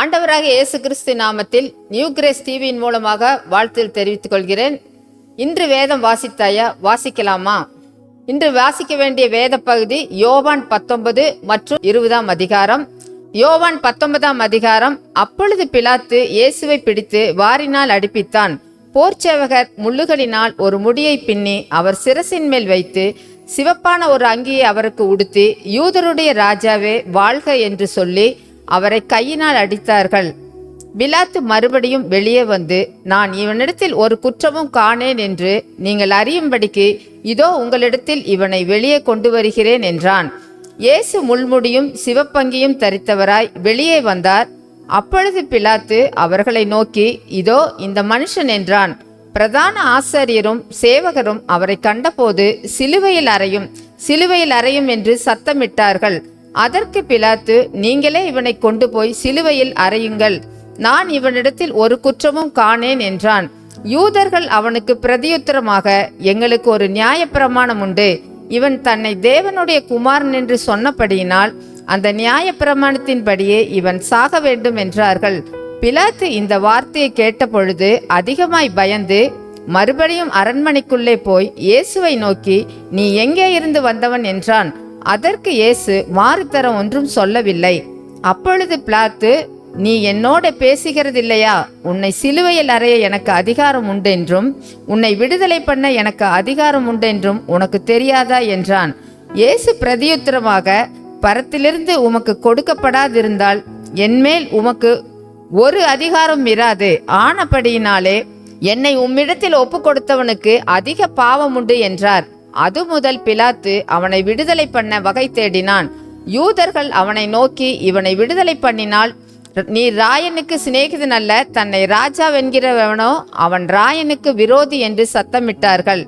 ஆண்டவராக இயேசு கிறிஸ்து நாமத்தில் நியூ கிரேஸ் டிவியின் மூலமாக வாழ்த்து தெரிவித்துக் கொள்கிறேன். இன்று வேதம் வாசித்தாயா? வாசிக்கலாமா? இன்று வாசிக்க வேண்டிய வேத பகுதி யோவான் 19 மற்றும் 20 அதிகாரம். யோவான் 19 அதிகாரம். அப்பொழுது பிலாத்து இயேசுவை பிடித்து வாரினால் அடிப்பித்தான். போர்ச்சேவகர் முள்ளுகளினால் ஒரு முடியை பின்னி அவர் சிரசின் மேல் வைத்து சிவப்பான ஒரு அங்கியை அவருக்கு உடுத்தி, யூதருடைய ராஜாவே வாழ்க என்று சொல்லி அவரை கையினால் அடித்தார்கள். பிலாத்து மறுபடியும் வெளியே வந்து, நான் இவனிடத்தில் ஒரு குற்றமும் காணேன் என்று நீங்கள் அறியும்படிக்கு இதோ உங்களிடத்தில் இவனை வெளியே கொண்டு வருகிறேன் என்றான். இயேசு முள்முடியும் சிவப்பங்கியும் தரித்தவராய் வெளியே வந்தார். அப்பொழுது பிலாத்து அவர்களை நோக்கி, இதோ இந்த மனுஷன் என்றான். பிரதான ஆசாரியரும் சேவகரும் அவரை கண்டபோது சிலுவையில் அறையும், சிலுவையில் அறையும் என்று சத்தமிட்டார்கள். அதற்கு பிலாத்து, நீங்களே இவனை கொண்டு போய் சிலுவையில் அறையுங்கள், நான் இவனிடத்தில் ஒரு குற்றமும் காணேன் என்றான். யூதர்கள் அவனுக்கு பிரதியுத்தரமாக, எங்களுக்கு ஒரு நியாயப்பிரமாணம் உண்டு, இவன் தன்னை தேவனுடைய குமாரன் என்று சொன்னபடியினால் அந்த நியாயப்பிரமாணத்தின்படியே இவன் சாக வேண்டும் என்றார்கள். பிலாத்து இந்த வார்த்தையை கேட்ட பொழுது அதிகமாய் பயந்து மறுபடியும் அரண்மனைக்குள்ளே போய் இயேசுவை நோக்கி, நீ எங்கே இருந்து வந்தவன் என்றான். அதற்கு இயேசு மாறுதரம் ஒன்றும் சொல்லவில்லை. அப்பொழுது பிலாத்து, நீ என்னோட பேசுகிறதில்லையா? உன்னை சிலுவையில் அறைய எனக்கு அதிகாரம் உண்டென்றும் உன்னை விடுதலை பண்ண எனக்கு அதிகாரம் உண்டென்றும் உனக்கு தெரியாதா என்றான். இயேசு பிரதியுத்தரமாக, பரத்திலிருந்து உமக்கு கொடுக்கப்படாதிருந்தால் என்மேல் உமக்கு ஒரு அதிகாரம் இராது. ஆனபடியினாலே என்னை உம்மிடத்தில் ஒப்பு கொடுத்தவனுக்கு அதிக பாவம் உண்டு என்றார். அது முதல் பிலாத்து அவனை விடுதலை பண்ண வகை தேடினான். யூதர்கள் அவனை நோக்கி, இவனை விடுதலை பண்ணினால் நீ ராயனுக்கு சிநேகிதன் அல்ல, தன்னை ராஜாவென்கிறவனோ அவன் ராயனுக்கு விரோதி என்று சத்தமிட்டார்கள்.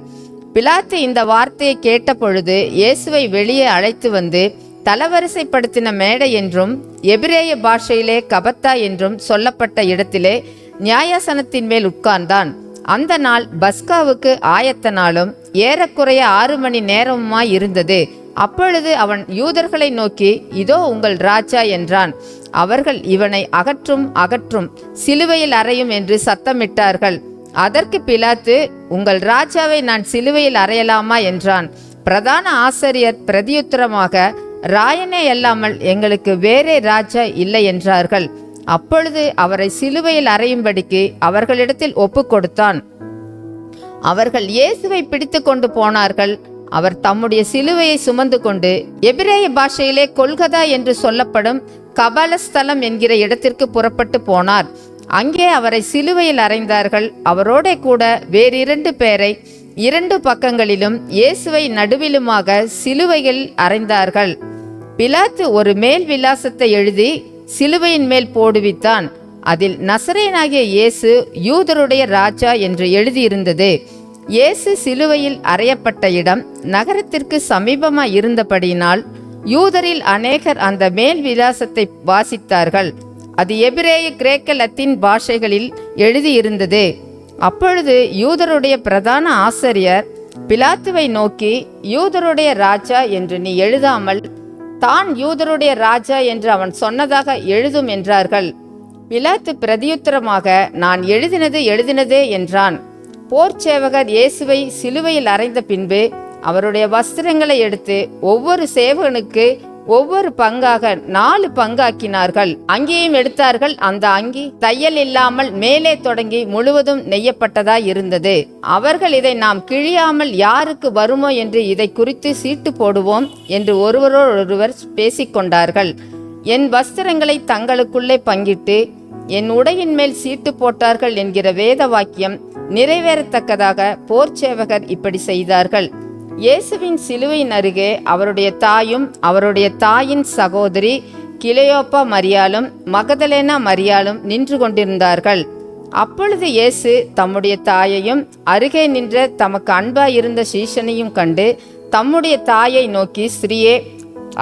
பிலாத்து இந்த வார்த்தையை கேட்ட பொழுது இயேசுவை வெளியே அழைத்து வந்து தலவரிசைப்படுத்தின மேடை என்றும் எபிரேய பாஷையிலே கபத்தா என்றும் சொல்லப்பட்ட இடத்திலே நியாயாசனத்தின் மேல் உட்கார்ந்தான். அந்த நாள் பஸ்காவுக்கு ஆயத்த நாளும் ஏறக்குறைய 6 மணி நேரமுமாய் இருந்தது. அப்பொழுது அவன் யூதர்களை நோக்கி, இதோ உங்கள் ராஜா என்றான். அவர்கள், இவனை அகற்றும் அகற்றும், சிலுவையில் அறையும் என்று சத்தமிட்டார்கள். அதற்கு பிலாத்து, உங்கள் ராஜாவை நான் சிலுவையில் அறையலாமா என்றான். பிரதான ஆசாரியர் பிரதியுத்தரமாக, ராயனே அல்லாமல் எங்களுக்கு வேறே ராஜா இல்லை என்றார்கள். அப்பொழுது அவரை சிலுவையில் அறையும்படிக்கு அவர்களிடத்தில் ஒப்பு கொடுத்தான். அவர்கள் இயேசுவை பிடித்து கொண்டு போனார்கள். அவர் தம்முடைய சிலுவையை சுமந்து கொண்டு எபிரேய பாஷையிலே கொல்கதா என்று சொல்லப்படும் கபாலஸ்தலம் என்கிற இடத்திற்கு புறப்பட்டு போனார். அங்கே அவரை சிலுவையில் அறைந்தார்கள். அவரோட கூட வேறு 2 பேரை 2 பக்கங்களிலும் இயேசுவை நடுவிலுமாக சிலுவையில் அறைந்தார்கள். பிலாத்து ஒரு மேல் விலாசத்தை எழுதி சிலுவையின் மேல் போடுவித்தான். அதில் நசரேயனாகிய இயேசு யூதருடைய ராஜா என்று எழுதியிருந்தது. இயேசு சிலுவையில் அறையப்பட்ட இடம் நகரத்திற்கு சமீபமாய் இருந்தபடியினால் யூதரில் அநேகர் அந்த மேல் விலாசத்தை வாசித்தார்கள். அது எபிரேய, கிரேக்க, லத்தீன் பாஷைகளில் எழுதியிருந்தது. அப்பொழுது யூதருடைய பிரதான ஆசாரியர் பிலாத்துவை நோக்கி, யூதருடைய ராஜா என்று நீ எழுதாமல் தான் யூதருடைய ராஜா என்று அவன் சொன்னதாக எழுதும் என்றார்கள். பிலாத்து பிரதியுத்தரமாக, நான் எழுதினதே என்றான். போர்ச்சேவகர் இயேசுவை சிலுவையில் அறைந்த பின்பு அவருடைய வஸ்திரங்களை எடுத்து ஒவ்வொரு சேவகனுக்கு ஒவ்வொரு பங்காக 4 பங்காக்கினார்கள். அங்கேயும் எடுத்தார்கள். அந்த அங்கி தையல் இல்லாமல் மேலே தொடங்கி முழுவதும் நெய்யப்பட்டதாய் இருந்தது. அவர்கள், இதை நாம் கிழியாமல் யாருக்கு வருமோ என்று இதை குறித்து சீட்டு போடுவோம் என்று ஒருவரோடொருவர் பேசிக்கொண்டார்கள். என் வஸ்திரங்களை தங்களுக்குள்ளே பங்கிட்டு என் உடையின் மேல் சீட்டு போட்டார்கள் என்கிற வேத வாக்கியம் நிறைவேறத்தக்கதாக போர்ச்சேவகர் இப்படி செய்தார்கள். இயேசுவின் சிலுவையின் அருகே அவருடைய தாயும் அவருடைய தாயின் சகோதரி கிலயோப்பா மரியாளும் மகதலேனா மரியாளும் நின்று கொண்டிருந்தார்கள். அப்பொழுது இயேசு தம்முடைய தாயையும் அருகே நின்ற தமக்கு அன்பாயிருந்த சீஷனையும் கண்டு தம்முடைய தாயை நோக்கி, ஸ்திரீயே,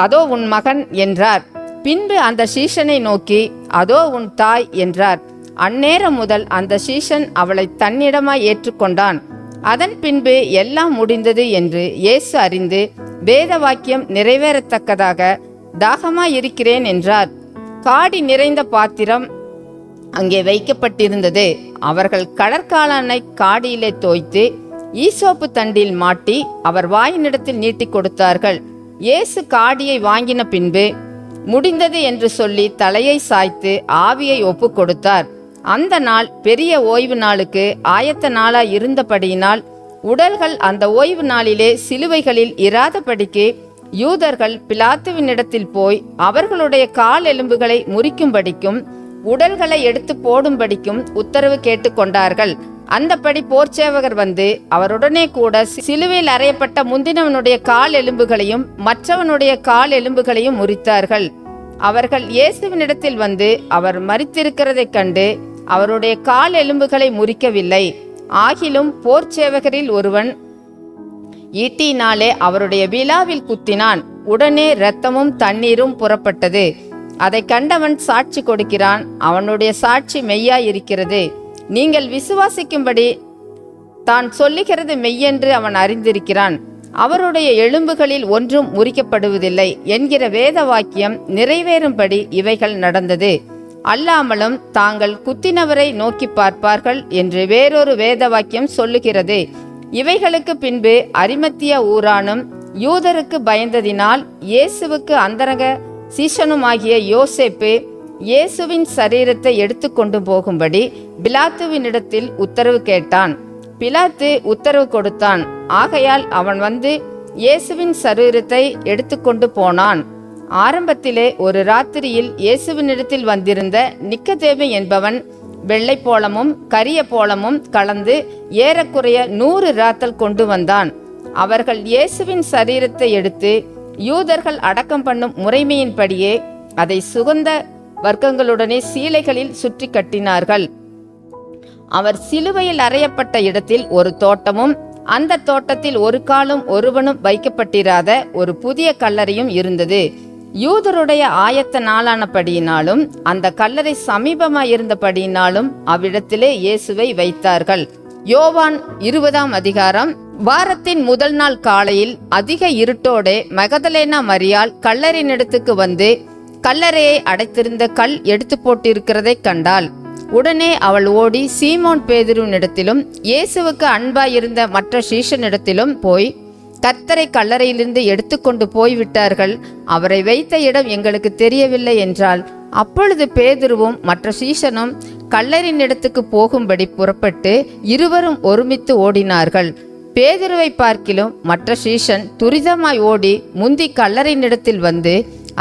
அதோ உன் மகன் என்றார். பின்பு அந்த சீஷனை நோக்கி, அதோ உன் தாய் என்றார். அந்நேரம் முதல் அந்த சீஷன் அவளை தன்னிடமாய் ஏற்றுக்கொண்டான். அதன் பின்பு எல்லாம் முடிந்தது என்று இயேசு அறிந்து வேத வாக்கியம் நிறைவேறத்தக்கதாக தாகமாயிருக்கிறேன் என்றார். காடி நிறைந்த பாத்திரம் அங்கே வைக்கப்பட்டிருந்தது. அவர்கள் கடற்காலனை காடியிலே தோய்த்து ஈசோப்பு தண்டில் மாட்டி அவர் வாயினிடத்தில் நீட்டி கொடுத்தார்கள். இயேசு காடியை வாங்கின பின்பு முடிந்தது என்று சொல்லி தலையை சாய்த்து ஆவியை ஒப்பு கொடுத்தார். அந்த நாள் பெரிய ஓய்வு நாளுக்கு ஆயத்த நாளாய் இருந்தபடியினால் உடல்கள் அந்த ஓய்வு நாளிலே சிலுவைகளில் இராதபடிக்கு யூதர்கள் பிலாத்துவினிடத்தில் போய் அவர்களுடைய கால் எலும்புகளை முறிக்கும்படிக்கும் உடல்களை எடுத்து போடும்படிக்கும் உத்தரவு கேட்டுக்கொண்டார்கள். அந்தபடி போர்ச்சேவகர் வந்து அவருடனே கூட சிலுவையில் அறையப்பட்ட முந்தினவனுடைய கால் எலும்புகளையும் மற்றவனுடைய கால் எலும்புகளையும் முறித்தார்கள். அவர்கள் இயேசுவினிடத்தில் வந்து அவர் மரித்திருக்கிறதைக் கண்டு அவருடைய கால் எலும்புகளை முறிக்கவில்லை. ஆகிலும் போர்ச்சேவகரில் ஒருவன் ஈட்டியினாலே அவருடைய விலாவில் குத்தினான். உடனே இரத்தமும் தண்ணீரும் புறப்பட்டது. அதை கண்டவன் சாட்சி கொடுக்கிறான். அவனுடைய சாட்சி மெய்யாயிருக்கிறது. நீங்கள் விசுவாசிக்கும்படி தான் சொல்லுகிறது மெய்யென்று அவன் அறிந்திருக்கிறான். அவருடைய எலும்புகளில் ஒன்றும் முறிக்கப்படுவதில்லை என்கிற வேத வாக்கியம் நிறைவேறும்படி இவைகள் நடந்தது. அல்லாமலும் தாங்கள் குத்தினவரை நோக்கி பார்ப்பார்கள் என்று வேறொரு வேத வாக்கியம் சொல்லுகிறது. இவைகளுக்கு பின்பு அரிமத்தியா ஊரானும் யூதருக்கு பயந்ததினால் இயேசுவுக்கு அந்தரங்க சீஷனுமாகிய யோசேப்பு இயேசுவின் சரீரத்தை எடுத்து கொண்டு போகும்படி பிலாத்துவினிடத்தில் உத்தரவு கேட்டான். பிலாத்து உத்தரவு கொடுத்தான். ஆகையால் அவன் வந்து இயேசுவின் சரீரத்தை எடுத்துக்கொண்டு போனான். ஆரம்பத்திலே ஒரு ராத்திரியில் இயேசுவினிடத்தில் வந்திருந்த நிக்கதேமு என்பவன் வெள்ளை போலமும் கரிய போலமும் கலந்து ஏறக்குறைய 100 ராத்தல் கொண்டு வந்தான். அவர்கள் இயேசுவின் சரீரத்தை எடுத்து யூதர்கள் அடக்கம் பண்ணும் முறைமையின்படியே அதை சுகந்த வர்க்கங்களுடனே சீலைகளில் சுற்றி கட்டினார்கள். அவர் சிலுவையில் அறையப்பட்ட இடத்தில் ஒரு தோட்டமும் அந்த தோட்டத்தில் ஒரு காலும் ஒருவனும் வைக்கப்பட்டிராத ஒரு புதிய கல்லறையும் இருந்தது. யூதருடைய ஆயத்த நாளானபடியினாலும் அந்த கல்லறை சமீபமாயிருந்தபடியினாலும் அவ்விடத்திலே இயேசுவை வைத்தார்கள். யோவான் 20ஆம் அதிகாரம். வாரத்தின் முதல் நாள் காலையில் அதிக இருட்டோடே மகதலேனா மரியாள் கல்லறையினிடத்துக்கு வந்து கல்லறையை அடைத்திருந்த கல் எடுத்து போட்டிருக்கிறதை கண்டாள். உடனே அவள் ஓடி சீமோன் பேதுருவினிடத்திலும் இயேசுவுக்கு அன்பாயிருந்த மற்ற சீஷனிடத்திலும் போய், கர்த்தரை கல்லறையிலிருந்து எடுத்துக்கொண்டு போய்விட்டார்கள், அவரை வைத்த இடம் எங்களுக்கு தெரியவில்லை என்றாள். அப்பொழுது பேதுருவும் மற்ற சீஷனும் கல்லறையினிடத்துக்கு போகும்படி புறப்பட்டு இருவரும் ஒருமித்து ஓடினார்கள். பேதுருவை பார்க்கிலும் மற்ற சீஷன் துரிதமாய் ஓடி முந்தி கல்லறையினிடத்தில் வந்து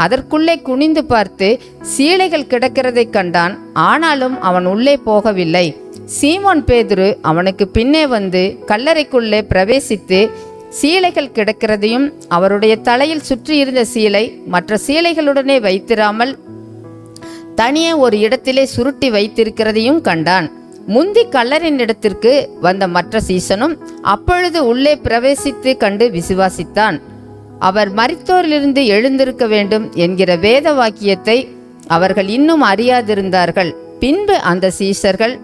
அதற்குள்ளே குனிந்து பார்த்து சீலைகள் கிடக்கிறதை கண்டான். ஆனாலும் அவன் உள்ளே போகவில்லை. சீமோன் பேதுரு அவனுக்கு பின்னே வந்து கல்லறைக்குள்ளே பிரவேசித்து சீலைகள் கிடக்கிறதையும் அவருடைய தலையில் சுற்றியிருந்த சீலை மற்ற சீலைகளுடனே வைத்திராமல் தனியே ஒரு இடத்திலே சுருட்டி வைத்திருக்கிறதையும் கண்டான். முந்தி கல்லறையின் இடத்திற்கு வந்த மற்ற சீசனும் அப்பொழுது உள்ளே பிரவேசித்து கண்டு விசுவாசித்தான். அவர் மரித்தோரிலிருந்து எழுந்திருக்க வேண்டும் என்கிற வேத வாக்கியத்தை அவர்கள் இன்னும் அறியாதிருந்தார்கள். பின்பு அந்த சீஷர்கள்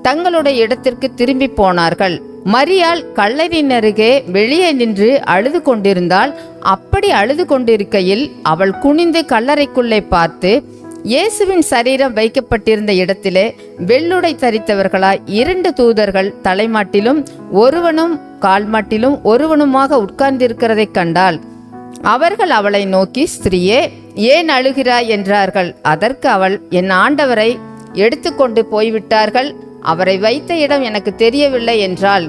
தங்களுடைய இடத்திற்கு திரும்பி போனார்கள். மரியாள் கல்லறையின் அருகே வெளியே நின்று அழுது கொண்டிருந்தாள். அப்படி அழுது கொண்டிருக்கையில் அவள் குனிந்து கல்லறைக்குள்ளே பார்த்து இயேசுவின் சரீரம் வைக்கப்பட்டிருந்த இடத்திலே வெள்ளுடை தரித்தவர்களாய் 2 தூதர்கள் தலைமாட்டிலும் ஒருவனும் கால்மாட்டிலும் ஒருவனுமாக உட்கார்ந்திருக்கிறதை கண்டாள். அவர்கள் அவளை நோக்கி, ஸ்திரீயே, ஏன் அழுகிறாய் என்றார்கள். அதற்கு அவள், என் ஆண்டவரை எடுத்துக்கொண்டு போய்விட்டார்கள், அவரை வைத்த இடம் எனக்கு தெரியவில்லை என்றாள்.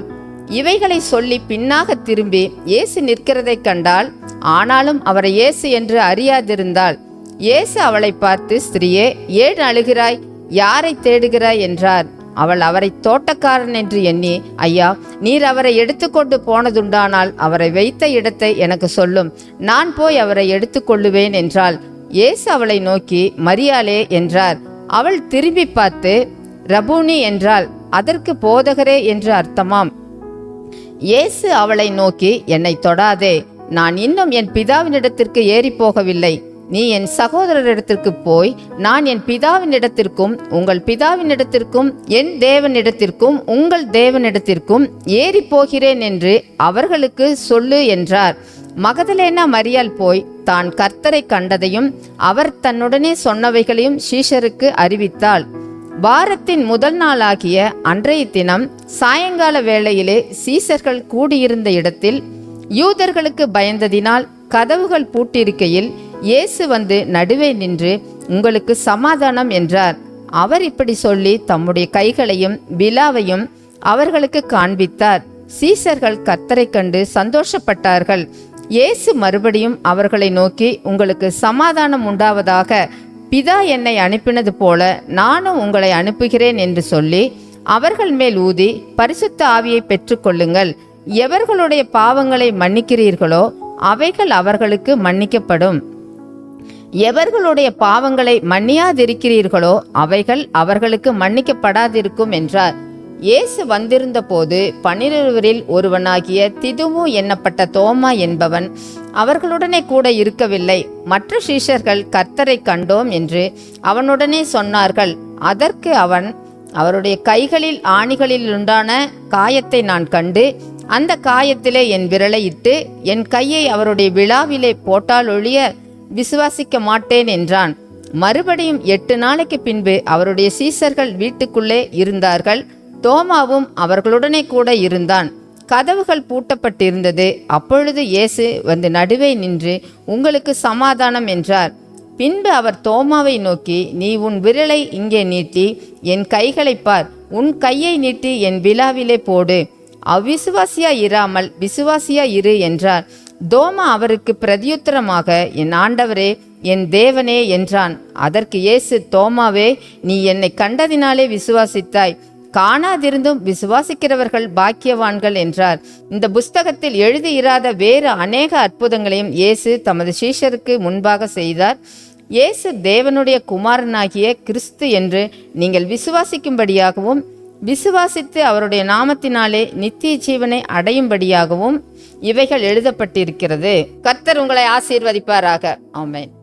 இவைகளை சொல்லி பின்னாக திரும்பி இயேசு நிற்கிறதை கண்டாள். ஆனாலும் அவரை இயேசு என்று அறியாதிருந்தாள். இயேசு அவளை பார்த்து, ஸ்திரீயே, ஏன் அழுகிறாய், யாரை தேடுகிறாய் என்றார். அவள் அவரை தோட்டக்காரன் என்று எண்ணி, ஐயா, நீர் அவரை எடுத்துக்கொண்டு போனதுண்டானால் அவரை வைத்த இடத்தை எனக்கு சொல்லும், நான் போய் அவரை எடுத்துக்கொள்ளுவேன் என்றாள். இயேசு அவளை நோக்கி, மரியாளே என்றார். அவள் திரும்பி பார்த்து ரபூனி என்றாள். அதற்கு போதகரே என்று அர்த்தமாம். இயேசு அவளை நோக்கி, என்னை தொடாதே, நான் இன்னும் என் பிதாவினிடத்திற்கு ஏறி போகவில்லை. நீ என் சகோதரரிடத்திற்கு போய், நான் என் பிதாவினிடத்திற்கும் உங்கள் பிதாவினிடத்திற்கும் என் தேவனிடத்திற்கும் உங்கள் தேவனிடத்திற்கும் ஏறி போகிறேன் என்று அவர்களுக்கு சொல்லு என்றார். மகதலேனா மரியாள் போய் தான் கர்த்தரை கண்டதையும் அவர் தன்னுடனே சொன்னவைகளையும் சீஷருக்கு அறிவித்தாள். வாரத்தின் முதல் நாளாகிய அன்றைய தினம் சாயங்கால வேளையிலே சீசர்கள் கூடியிருந்த இடத்தில் யூதர்களுக்கு பயந்ததினால் கதவுகள் பூட்டியிருக்கையில் இயேசு வந்து நடுவே நின்று, உங்களுக்கு சமாதானம் என்றார். அவர் இப்படி சொல்லி தம்முடைய கைகளையும் விலாவையும் அவர்களுக்கு காண்பித்தார். சீசர்கள் கர்த்தரை கண்டு சந்தோஷப்பட்டார்கள். இயேசு மறுபடியும் அவர்களை நோக்கி, உங்களுக்கு சமாதானம் உண்டாவதாக. பிதா என்னை அனுப்பினது போல நானும் உங்களை அனுப்புகிறேன் என்று சொல்லி அவர்கள் மேல் ஊதி, பரிசுத்த ஆவியை பெற்றுக்கொள்ளுங்கள். எவர்களுடைய பாவங்களை மன்னிக்கிறீர்களோ அவைகள் அவர்களுக்கு மன்னிக்கப்படும். எவர்களுடைய பாவங்களை மன்னியாதிருக்கிறீர்களோ அவைகள் அவர்களுக்கு மன்னிக்கப்படாதிருக்கும் என்றார். இயேசு வந்திருந்த போது 12 ஒருவனாகிய திதுமு என்னப்பட்ட தோமா என்பவன் அவர்களுடனே கூட இருக்கவில்லை. மற்ற சீஷர்கள் கர்த்தரை கண்டோம் என்று அவனுடனே சொன்னார்கள். அதற்கு அவன், அவருடைய கைகளில் ஆணிகளில் உண்டான காயத்தை நான் கண்டு, அந்த காயத்திலே என் விரலை இட்டு என் கையை அவருடைய விழாவிலே போட்டாலொழிய விசுவாசிக்க மாட்டேன் என்றான். மறுபடியும் 8 நாளைக்கு பின்பு அவருடைய சீசர்கள் வீட்டுக்குள்ளே இருந்தார்கள். தோமாவும் அவர்களுடனே கூட இருந்தான். கதவுகள் பூட்டப்பட்டிருந்தது. அப்பொழுது இயேசு வந்து நடுவே நின்று, உங்களுக்கு சமாதானம் என்றார். பின்பு அவர் தோமாவை நோக்கி, நீ உன் விரலை இங்கே நீட்டி என் கைகளை பார், உன் கையை நீட்டி என் விலாவிலே போடு, அவ்விசுவாசியா இராமல் விசுவாசியா இரு என்றார். தோமா அவருக்கு பிரதியுத்தரமாக, என் ஆண்டவரே, என் தேவனே என்றான். அதற்கு இயேசு, தோமாவே, நீ என்னை கண்டதினாலே விசுவாசித்தாய், காணாதிருந்தும் விசுவாசிக்கிறவர்கள் பாக்கியவான்கள் என்றார். இந்த புஸ்தகத்தில் எழுதியிராத வேறு அநேக அற்புதங்களையும் இயேசு தமது சீஷருக்கு முன்பாக செய்தார். இயேசு தேவனுடைய குமாரனாகிய கிறிஸ்து என்று நீங்கள் விசுவாசிக்கும்படியாகவும், விசுவாசித்து அவருடைய நாமத்தினாலே நித்திய ஜீவனை அடையும்படியாகவும் இவைகள் எழுதப்பட்டிருக்கிறது. கர்த்தர் உங்களை ஆசீர்வதிப்பாராக. ஆமென்.